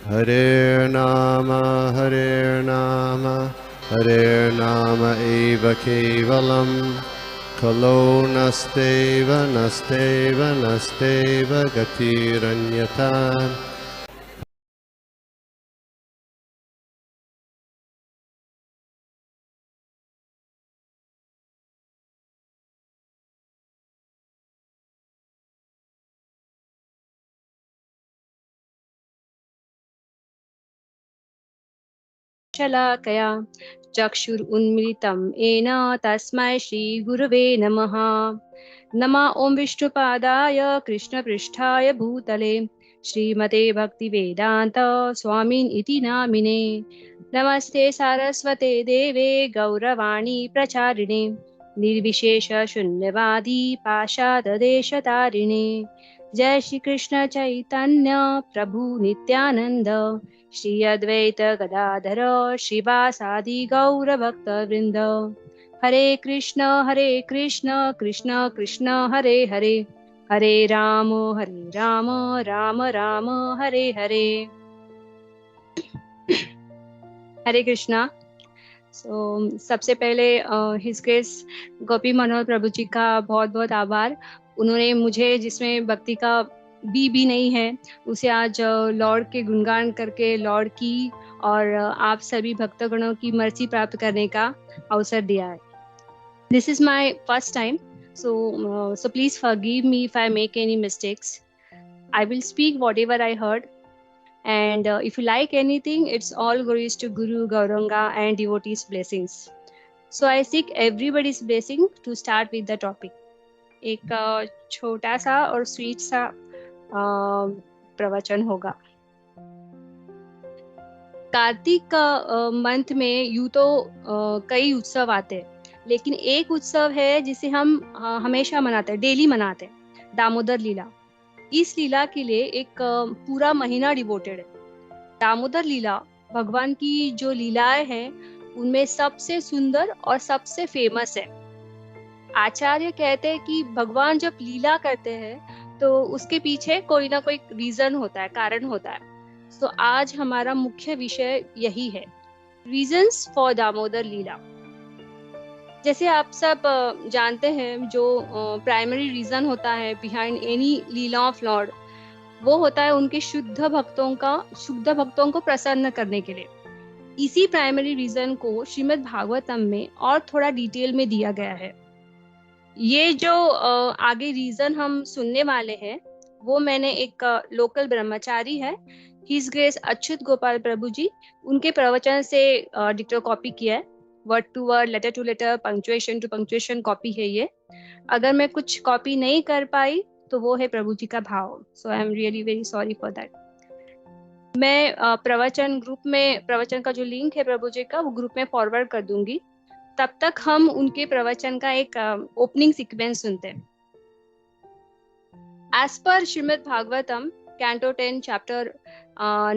Hare Nama, Hare Nama eva kevalam, Kalo nasteva, nasteva, nasteva gatiranyata. शलाकया चक्षुरुन्मिलितं येन तस्मै श्रीगुरवे नमः। नमः ॐ विष्णुपादाय कृष्णपृष्ठाय भूतले श्रीमते भक्तिवेदान्त स्वामिन् इति नामिने। नमस्ते सारस्वते देवे गौरवाणी प्रचारिणे निर्विशेष शून्यवादी पाशाददेशतारिणे। जय श्री कृष्ण चैतन्य प्रभु नित्यानंद श्री अद्वैत गदाधर श्रीवासादि गौर भक्त वृंद। हरे कृष्ण कृष्ण कृष्ण हरे हरे, हरे राम राम राम हरे हरे। हरे कृष्णा। सबसे पहले हिज ग्रेस गोपी मनोहर प्रभु जी का बहुत बहुत आभार। उन्होंने मुझे, जिसमें भक्ति का भी नहीं है, उसे आज लॉर्ड के गुणगान करके लॉर्ड की और आप सभी भक्तगणों की मर्जी प्राप्त करने का अवसर दिया है। This is my first time, so please forgive me if I make any mistakes. I will speak whatever I heard, and if you like anything, it's all glories to Guru Gauranga and devotees blessings. So I seek everybody's blessing to start with the topic. एक छोटा सा और sweet सा प्रवचन होगा। Kartik month में यूं तो कई उत्सव आते हैं, लेकिन एक उत्सव है जिसे हम हमेशा मनाते हैं, डेली मनाते हैं, दामोदर लीला। इस लीला के लिए एक पूरा महीना डिवोटेड है। दामोदर लीला भगवान की जो लीलाएं हैं उनमें सबसे सुंदर और सबसे फेमस है। आचार्य कहते हैं कि भगवान जब लीला करते हैं तो उसके पीछे कोई ना कोई रीजन होता है, कारण होता है। तो आज हमारा मुख्य विषय यही है, रीजंस फॉर दामोदर लीला। जैसे आप सब जानते हैं, जो प्राइमरी रीजन होता है behind any Leela of Lord, वो होता है उनके शुद्ध भक्तों को प्रसन्न करने के लिए। इसी प्राइमरी रीजन को श्रीमद् भागवतम में और थोड़ा डिटेल में दिया गया है। ये जो आगे रीजन हम सुनने वाले हैं वो मैंने एक लोकल ब्रह्मचारी है, हिज ग्रेस अच्युत गोपाल प्रभु जी, उनके प्रवचन से डिक्टो कॉपी किया है। Word to word, letter to letter, punctuation to punctuation copy है ये। अगर मैं कुछ कॉपी नहीं कर पाई तो वो है प्रभु जी का भाव। So I am really very sorry for that. मैं प्रवचन ग्रुप में, प्रवचन का जो लिंक है प्रभु जी का, वो ग्रुप में फॉरवर्ड कर दूंगी। तब तक हम उनके प्रवचन का एक ओपनिंग सीक्वेंस सुनते हैं। As per Srimad Bhagavatam canto 10 chapter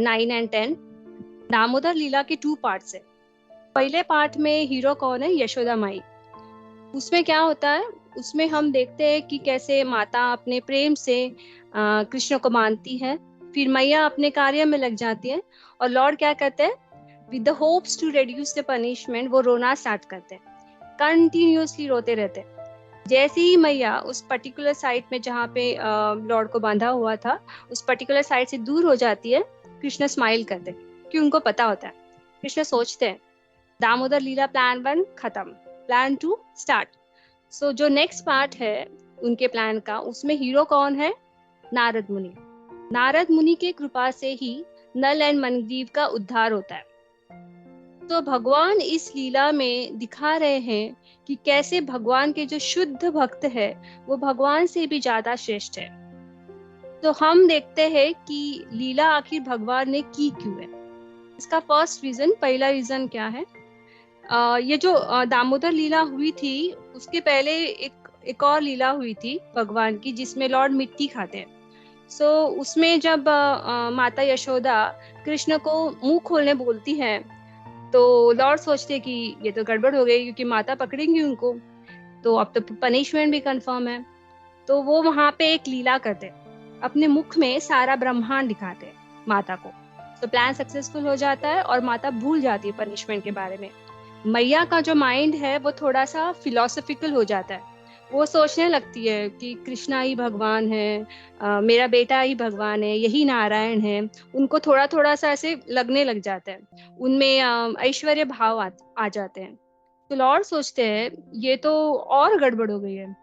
9 and 10, Damodar Lila के 2 पार्ट्स है। पहले पार्ट में हीरो कौन है? यशोदा माई। उसमें क्या होता है, उसमें हम देखते हैं कि कैसे माता अपने प्रेम से कृष्ण को मानती है, फिर मैया अपने कार्य में लग जाती है और लॉर्ड क्या कहते हैं, with the hopes to reduce the punishment, वो रोना स्टार्ट करते हैं, कंटिन्यूअसली रोते रहते हैं। जैसे ही मैया उस पर्टिकुलर साइड में जहाँ पे लॉर्ड को बांधा हुआ था, उस पर्टिकुलर साइड से दूर हो जाती है, कृष्ण स्माइल करते हैं, क्योंकि उनको पता होता है। कृष्ण सोचते हैं दामोदर लीला प्लान 1 खत्म, प्लान 2 स्टार्ट। सो जो नेक्स्ट पार्ट है उनके प्लान का, उसमें हीरो कौन है? नारद मुनि। नारद मुनि के कृपा से ही नल एंड मनग्रीव का उद्धार होता है। तो भगवान इस लीला में दिखा रहे हैं कि कैसे भगवान के जो शुद्ध भक्त है वो भगवान से भी ज्यादा श्रेष्ठ है। तो हम देखते हैं कि लीला आखिर भगवान ने की क्यों है। इसका फर्स्ट रीजन, पहला रीजन क्या है? ये जो दामोदर लीला हुई थी, उसके पहले एक और लीला हुई थी भगवान की, जिसमें लॉर्ड मिट्टी खाते हैं। सो उसमें जब माता यशोदा कृष्ण को मुंह खोलने बोलती है, तो लॉर्ड सोचते कि ये तो गड़बड़ हो गई, क्योंकि माता पकड़ेंगी उनको, तो अब तो पनिशमेंट भी कंफर्म है। तो वो वहां पे एक लीला करते, अपने मुख में सारा ब्रह्मांड दिखाते माता को। तो प्लान सक्सेसफुल हो जाता है और माता भूल जाती है पनिशमेंट के बारे में। मैया का जो माइंड है वो थोड़ा सा फिलोसफिकल हो जाता है। वो सोचने लगती है कि कृष्णा ही भगवान है, मेरा बेटा ही भगवान है, यही नारायण है। उनको थोड़ा थोड़ा सा ऐसे लगने लग जाता है, उनमें ऐश्वर्य भाव आ जाते हैं। तो लॉर्ड सोचते हैं ये तो और गड़बड़ हो गई है,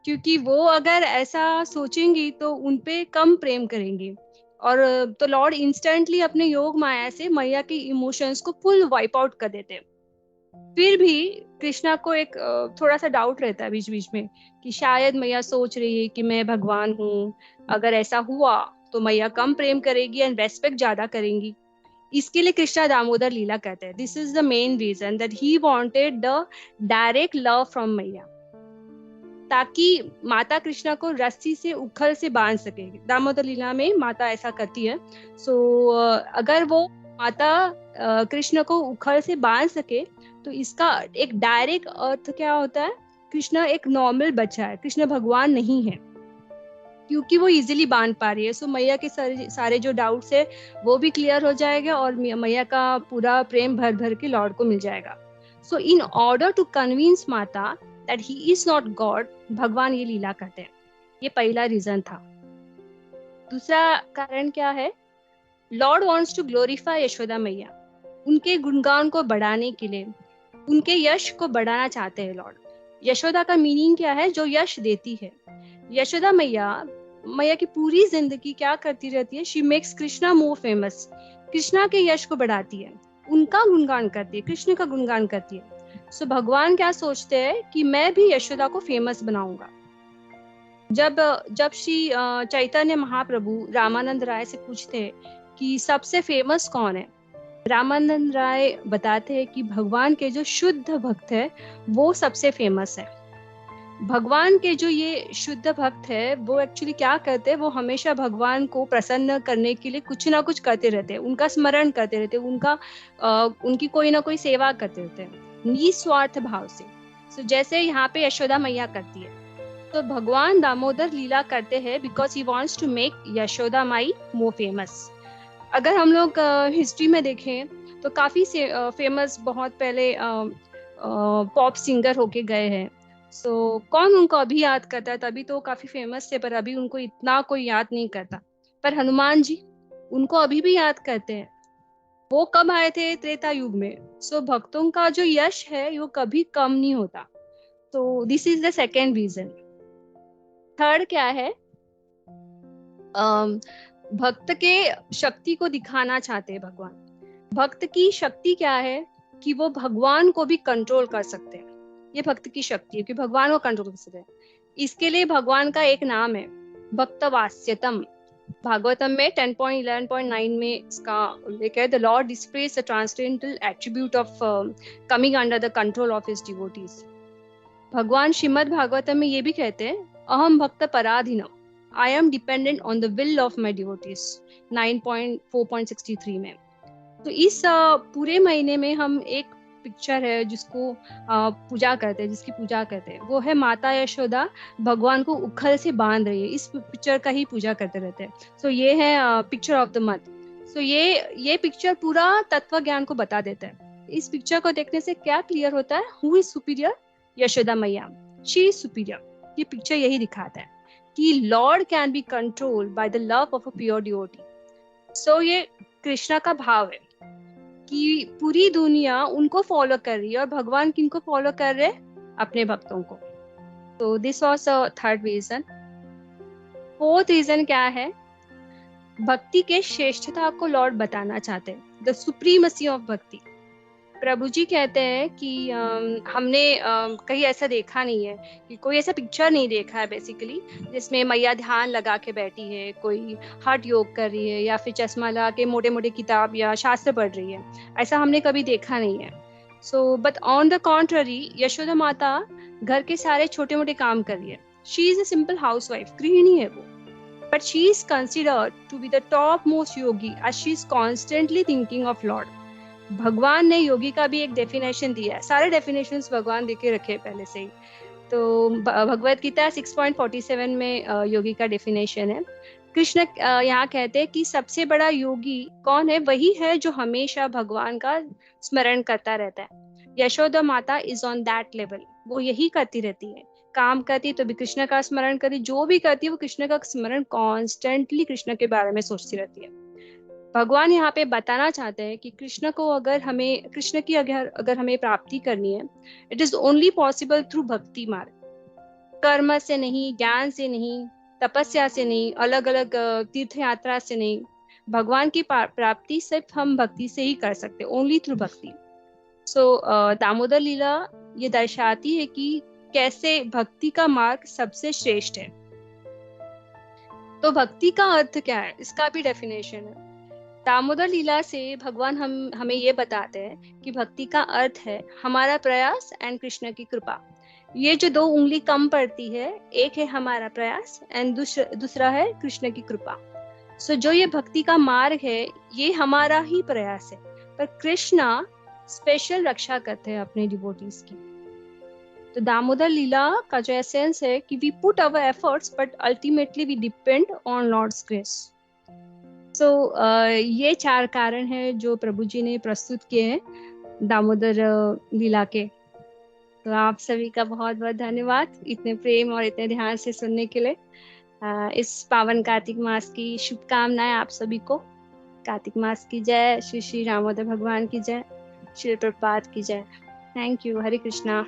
क्योंकि वो अगर ऐसा सोचेंगी तो उनपे कम प्रेम करेंगी। और तो लॉर्ड इंस्टेंटली अपने योग माया से मैया के इमोशंस को फुल वाइप आउट कर देते हैं। फिर भी कृष्णा को एक थोड़ा सा डाउट रहता है बीच बीच में कि शायद मैया सोच रही है कि मैं भगवान हूँ। अगर ऐसा हुआ तो मैया कम प्रेम करेगी एंड रेस्पेक्ट ज्यादा करेंगी। इसके लिए कृष्णा दामोदर लीला कहते हैं। This is the main reason that he wanted the direct love from मैया, ताकि माता कृष्णा को रस्सी से उखल से बांध सके। दामोदर लीला में माता ऐसा करती है। सो अगर वो माता कृष्ण को उखल से बांध सके तो इसका एक डायरेक्ट अर्थ क्या होता है, कृष्ण एक नॉर्मल बच्चा है, कृष्ण भगवान नहीं है, क्योंकि वो इजीली बांध पा रही है। सो मैया के सारे जो डाउट्स है वो भी क्लियर हो जाएगा और मैया का पूरा प्रेम भर भर के लॉर्ड को मिल जाएगा। सो इन ऑर्डर टू कन्विंस माता that he is not God, भगवान ये लीला करते हैं। ये पहला रीजन था। दूसरा कारण क्या है, lord wants to glorify Yashoda मैया। उनके गुणगान को बढ़ाने के लिए, उनके यश को बढ़ाना चाहते हैं लॉर्ड। यशोदा का मीनिंग क्या है, जो यश देती है। यशोदा मैया मैया की पूरी जिंदगी क्या करती रहती है, she makes Krishna more famous. Krishna के यश को बढ़ाती है, उनका गुणगान करती है, कृष्ण का गुणगान करती है। सो भगवान क्या सोचते हैं कि मैं भी यशोदा को फेमस बनाऊंगा। जब जब श्री चैतन्य महाप्रभु रामानंद राय से पूछते हैं कि सबसे फेमस कौन है, रामानंद राय बताते हैं कि भगवान के जो शुद्ध भक्त है वो सबसे फेमस है। भगवान के जो ये शुद्ध भक्त है वो एक्चुअली क्या करते हैं, वो हमेशा भगवान को प्रसन्न करने के लिए कुछ ना कुछ करते रहते हैं, उनका स्मरण करते रहते हैं, उनकी कोई ना कोई सेवा करते रहते हैं निस्वार्थ भाव से। सो जैसे यहाँ पे यशोदा मैया करती है, तो भगवान दामोदर लीला करते हैं because he wants to make Yashoda माई मोर फेमस। अगर हम लोग हिस्ट्री में देखें तो काफी फेमस बहुत पहले पॉप सिंगर होके गए हैं। सो कौन उनको अभी याद करता है, तभी तो काफी फेमस थे पर अभी उनको इतना कोई याद नहीं करता। पर हनुमान जी, उनको अभी भी याद करते हैं। वो कब आए थे, त्रेता युग में। सो भक्तों का जो यश है वो कभी कम नहीं होता। तो this is the second reason. Third क्या है, भक्त के शक्ति को दिखाना चाहते हैं भगवान। भक्त की शक्ति क्या है कि वो भगवान को भी कंट्रोल कर सकते हैं। ये भक्त की शक्ति है कि भगवान को कंट्रोल कर सकते हैं। इसके लिए भगवान का एक नाम है भक्तवास्यतम। भागवतम में 10.11.9 में इसका उल्लेख है। The Lord displace the transcendental attribute of coming under the control of his devotees. भगवान श्रीमद् भागवतम में ये भी कहते हैं, अहम भक्त पराधीनम, I am dependent on the will of my devotees, 9.4.63 में। तो इस पूरे महीने में हम एक पिक्चर है जिसको पूजा करते हैं, जिसकी पूजा करते हैं, वो है माता यशोदा भगवान को उखल से बांध रही है। इस पिक्चर का ही पूजा करते रहते हैं। सो ये है पिक्चर ऑफ द मंथ। सो ये पिक्चर पूरा तत्व ज्ञान को बता देता है। इस पिक्चर को देखने से क्या क्लियर होता है, हु इज सुपीरियर, यशोदा मैया, शी इज सुपीरियर। ये पिक्चर यही दिखाता है कि Lord can be controlled by the love of a pure devotee. So ये कृष्णा का भाव है कि पूरी दुनिया उनको फॉलो कर रही है और भगवान किनको फॉलो कर रहे हैं, अपने भक्तों को। तो this was a third reason. Fourth reason क्या है, भक्ति के श्रेष्ठता को लॉर्ड बताना चाहते हैं, द सुप्रीमसी ऑफ भक्ति। प्रभु जी कहते हैं कि हमने कहीं ऐसा देखा नहीं है, कि कोई ऐसा पिक्चर नहीं देखा है बेसिकली जिसमें मैया ध्यान लगा के बैठी है, कोई हठ योग कर रही है या फिर चश्मा लगा के मोटे मोटे किताब या शास्त्र पढ़ रही है। ऐसा हमने कभी देखा नहीं है। So but on the contrary, Yashoda माता घर के सारे छोटे मोटे काम कर रही है। She is a simple housewife, गृहिणी है वो, but she is considered to be the top most yogi as she is constantly thinking of Lord। भगवान ने योगी का भी एक डेफिनेशन दिया है, सारे डेफिनेशंस भगवान देके रखे पहले से ही। तो भगवत गीता 6.47 में योगी का डेफिनेशन है, कृष्ण यहाँ कहते हैं कि सबसे बड़ा योगी कौन है, वही है जो हमेशा भगवान का स्मरण करता रहता है। यशोदा माता इज ऑन दैट लेवल, वो यही करती रहती है, काम करती तो भी कृष्ण का स्मरण करती, जो भी करती है वो कृष्ण का स्मरण कॉन्स्टेंटली कृष्ण के बारे में सोचती रहती है। भगवान यहाँ पे बताना चाहते हैं कि कृष्ण को अगर हमें, कृष्ण की अगर हमें प्राप्ति करनी है, it is only possible through भक्ति मार्ग, कर्म से नहीं, ज्ञान से नहीं, तपस्या से नहीं, अलग अलग तीर्थ यात्रा से नहीं। भगवान की प्राप्ति सिर्फ हम भक्ति से ही कर सकते, ओनली थ्रू भक्ति। सो दामोदर लीला ये दर्शाती है कि कैसे भक्ति का मार्ग सबसे श्रेष्ठ है। तो भक्ति का अर्थ क्या है, इसका भी डेफिनेशन है। दामोदर लीला से भगवान हमें ये बताते हैं कि भक्ति का अर्थ है हमारा प्रयास एंड कृष्ण की कृपा। ये जो दो उंगली कम पड़ती है, एक है हमारा प्रयास एंड दूसरा है कृष्ण की कृपा। सो जो ये भक्ति का मार्ग है, ये हमारा ही प्रयास है, पर कृष्णा स्पेशल रक्षा करते हैं अपने डिवोटीज की। तो दामोदर लीला का जो एसेंस है कि we put our efforts but ultimately we depend on Lord's grace. So ये 4 कारण हैं जो प्रभु जी ने प्रस्तुत किए हैं दामोदर लीला के। तो आप सभी का बहुत बहुत धन्यवाद इतने प्रेम और इतने ध्यान से सुनने के लिए। इस पावन कार्तिक मास की शुभकामनाएं आप सभी को। कार्तिक मास की जय, श्री श्री रामोदर भगवान की जय, श्री प्रभुपाद की जय। Thank you. हरे कृष्णा।